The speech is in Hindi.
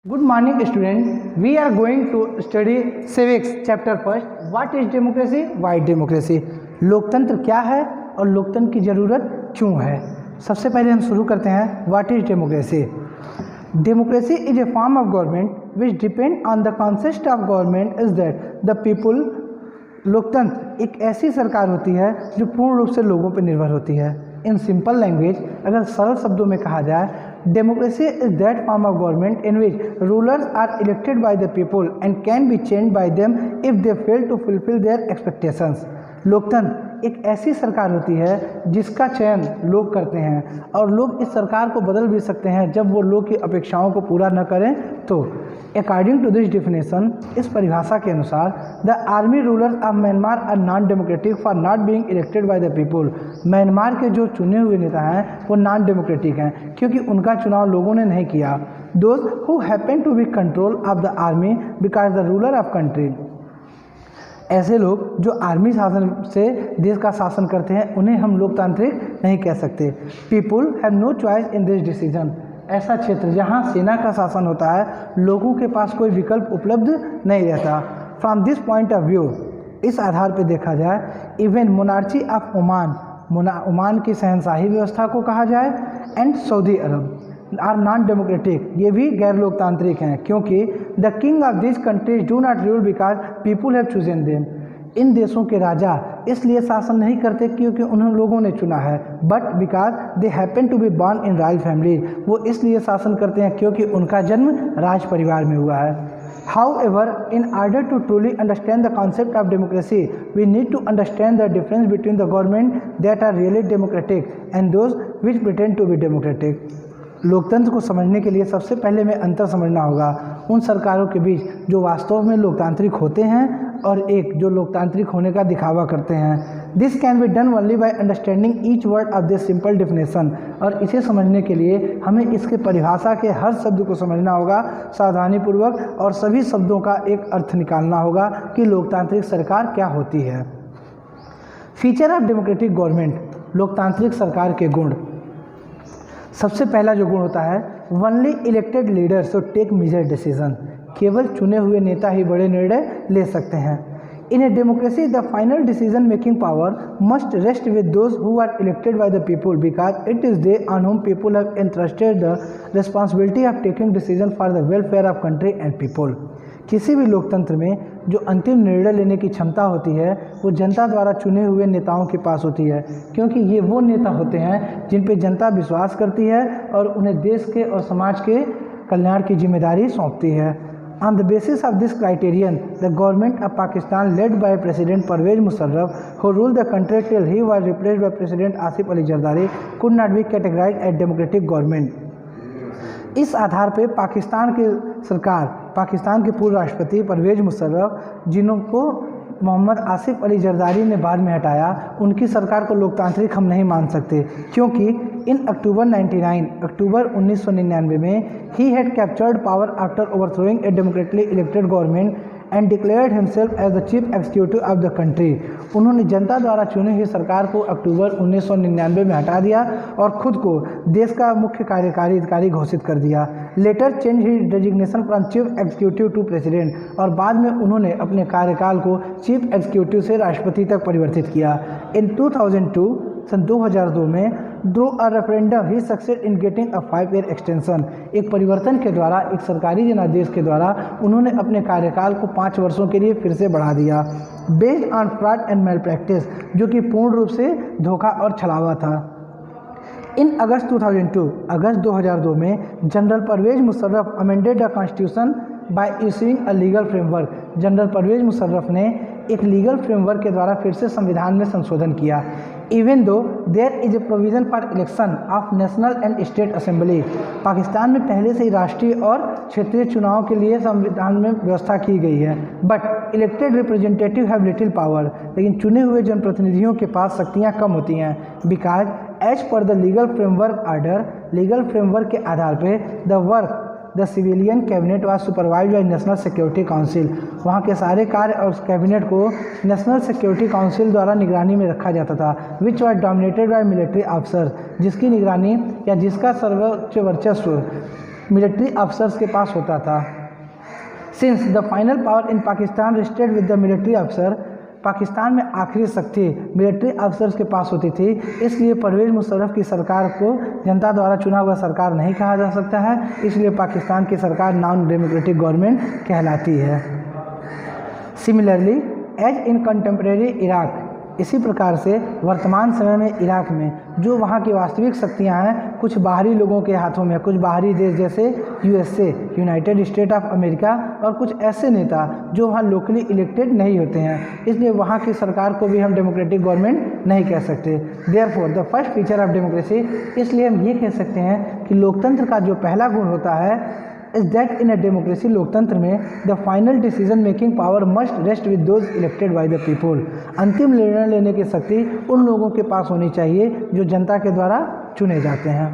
Good morning student. We are going to study civics chapter first. What is democracy? Why democracy? लोकतंत्र क्या है और लोकतंत्र की ज़रूरत क्यों है? सबसे पहले हम शुरू करते हैं. What is democracy? Democracy is a form of government which depend on the concept of government is that the people. लोकतंत्र एक ऐसी सरकार होती है जो पूर्ण रूप से लोगों पर निर्भर होती है. इन सिंपल लैंग्वेज, अगर सरल शब्दों में कहा जाए, democracy is that form of government in which rulers are elected by the people and can be change by them if they fail to fulfil their expectations. लोकतंत्र एक ऐसी सरकार होती है जिसका चयन लोग करते हैं और लोग इस सरकार को बदल भी सकते हैं जब वो लोग की अपेक्षाओं को पूरा न करें तो. अकॉर्डिंग टू दिस डिफिनेशन, इस परिभाषा के अनुसार, the army rulers of Myanmar are non democratic for not being elected by the people. Myanmar के जो चुने हुए नेता हैं वो नॉन डेमोक्रेटिक हैं क्योंकि उनका चुनाव लोगों ने नहीं किया. Those who happen to be control of the army because the ruler of country. ऐसे लोग जो आर्मी शासन से देश का शासन करते हैं उन्हें हम लोकतांत्रिक नहीं कह सकते. People have no choice in this decision. ऐसा क्षेत्र जहां सेना का शासन होता है, लोगों के पास कोई विकल्प उपलब्ध नहीं रहता. From this point of view, इस आधार पर देखा जाए, इवन मोनार्ची ऑफ ओमान की शहनशाही व्यवस्था को कहा जाए, and Saudi Arabia are non democratic, ये भी गैर लोकतांत्रिक हैं क्योंकि the king of this countries do not rule because people have chosen them. इन देशों के राजा इसलिए शासन नहीं करते क्योंकि उन्हें लोगों ने चुना है, but because they happen to be born in royal family. वो इसलिए शासन करते हैं क्योंकि उनका जन्म राज परिवार में हुआ है. However, in order to truly understand the concept of democracy, we need to understand the difference between the government that are really democratic and those which pretend to be democratic. लोकतंत्र को समझने के लिए सबसे पहले में अंतर समझना होगा उन सरकारों के बीच जो वास्तव में लोकतांत्रिक होते हैं और एक जो लोकतांत्रिक होने का दिखावा करते हैं. This can be done only by understanding each word of this simple definition. और इसे समझने के लिए हमें इसके परिभाषा के हर शब्द को समझना होगा सावधानीपूर्वक और सभी शब्दों का एक अर्थ निकालना होगा कि लोकतांत्रिक सरकार क्या होती है. फीचर ऑफ डेमोक्रेटिक गवर्नमेंट, लोकतांत्रिक सरकार के गुण. सबसे पहला जो गुण होता है, only elected leaders to take major decision. केवल चुने हुए नेता ही बड़े निर्णय ले सकते हैं. In a democracy the final decision making power must rest with those who are elected by the people because it is they on whom people have entrusted the responsibility of taking decision for the welfare of country and people. किसी भी लोकतंत्र में जो अंतिम निर्णय लेने की क्षमता होती है वो जनता द्वारा चुने हुए नेताओं के पास होती है क्योंकि ये वो नेता होते हैं जिन पे जनता विश्वास करती है और उन्हें देश के और समाज के कल्याण की जिम्मेदारी सौंपती है. On the basis of this criterion, the government of Pakistan, led by President Pervez Musharraf, who ruled the country till he was replaced by President Asif Ali Zardari, could not be categorized as democratic government. इस आधार पे पाकिस्तान की सरकार, पाकिस्तान के पूर्व राष्ट्रपति परवेज मुशर्रफ, जिनको मोहम्मद आसिफ अली जरदारी ने बाद में हटाया, उनकी सरकार को लोकतांत्रिक हम नहीं मान सकते क्योंकि इन अक्टूबर 1999 में he had captured power after overthrowing a democratically elected government and declared himself as the chief executive of the country. उन्होंने जनता द्वारा चुनी हुई सरकार को अक्टूबर 1999 में हटा दिया और खुद को देश का मुख्य कार्यकारी अधिकारी घोषित कर दिया. Later change he designation from chief executive to president, और बाद में उन्होंने अपने कार्यकाल को चीफ एग्जीक्यूटिव से राष्ट्रपति तक परिवर्तित किया. इन 2002 सन 2002 में through a referendum he succeed in getting a 5-year extension. एक परिवर्तन के द्वारा, एक सरकारी जनादेश के द्वारा उन्होंने अपने कार्यकाल को 5 वर्षों के लिए फिर से बढ़ा दिया. Based on fraud and malpractice, जो कि पूर्ण रूप से धोखा और छलावा था. इन अगस्त 2002 में general Parvez Musharraf amended the constitution by issuing a legal framework. General Parvez Musharraf ने एक लीगल फ्रेमवर्क के द्वारा फिर से संविधान में संशोधन किया. Even though there is a provision for election of national and state assembly. Pakistan में पहले से ही राष्ट्रीय और क्षेत्रीय चुनाव के लिए संविधान में व्यवस्था की गई है, but elected representative have little power. लेकिन चुने हुए जनप्रतिनिधियों के पास शक्तियाँ कम होती हैं because as per the legal framework order, legal framework के आधार पर the work the civilian cabinet was supervised by national security council. वहाँ के सारे कार्य और कैबिनेट को नेशनल सिक्योरिटी काउंसिल द्वारा निगरानी में रखा जाता था, which was dominated by military officer, जिसकी निगरानी या जिसका सर्वोच्च वर्चस्व मिलिट्री अफसर्स के पास होता था। Since the final power in Pakistan rested with the military अफसर, पाकिस्तान में आखिरी शक्ति मिलिट्री अफसर्स के पास होती थी, इसलिए परवेज़ मुशर्रफ की सरकार को जनता द्वारा चुना हुआ सरकार नहीं कहा जा सकता है, इसलिए पाकिस्तान की सरकार नॉन डेमोक्रेटिक गवर्नमेंट कहलाती है। Similarly as in contemporary Iraq, इसी प्रकार से वर्तमान समय में इराक में जो वहाँ की वास्तविक शक्तियाँ हैं कुछ बाहरी लोगों के हाथों में, कुछ बाहरी देश जैसे USA, United state of America, और कुछ ऐसे नेता जो वहाँ लोकली इलेक्टेड नहीं होते हैं, इसलिए वहाँ की सरकार को भी हम डेमोक्रेटिक गवर्नमेंट नहीं कह सकते। Therefore the first feature of democracy, इसलिए हम ये कह सकते हैं कि लोकतंत्र का जो पहला गुण होता है is that in a democracy, लोकतंत्र में the final decision making power must rest with those elected by the people, अंतिम निर्णय लेने की शक्ति उन लोगों के पास होनी चाहिए जो जनता के द्वारा चुने जाते हैं।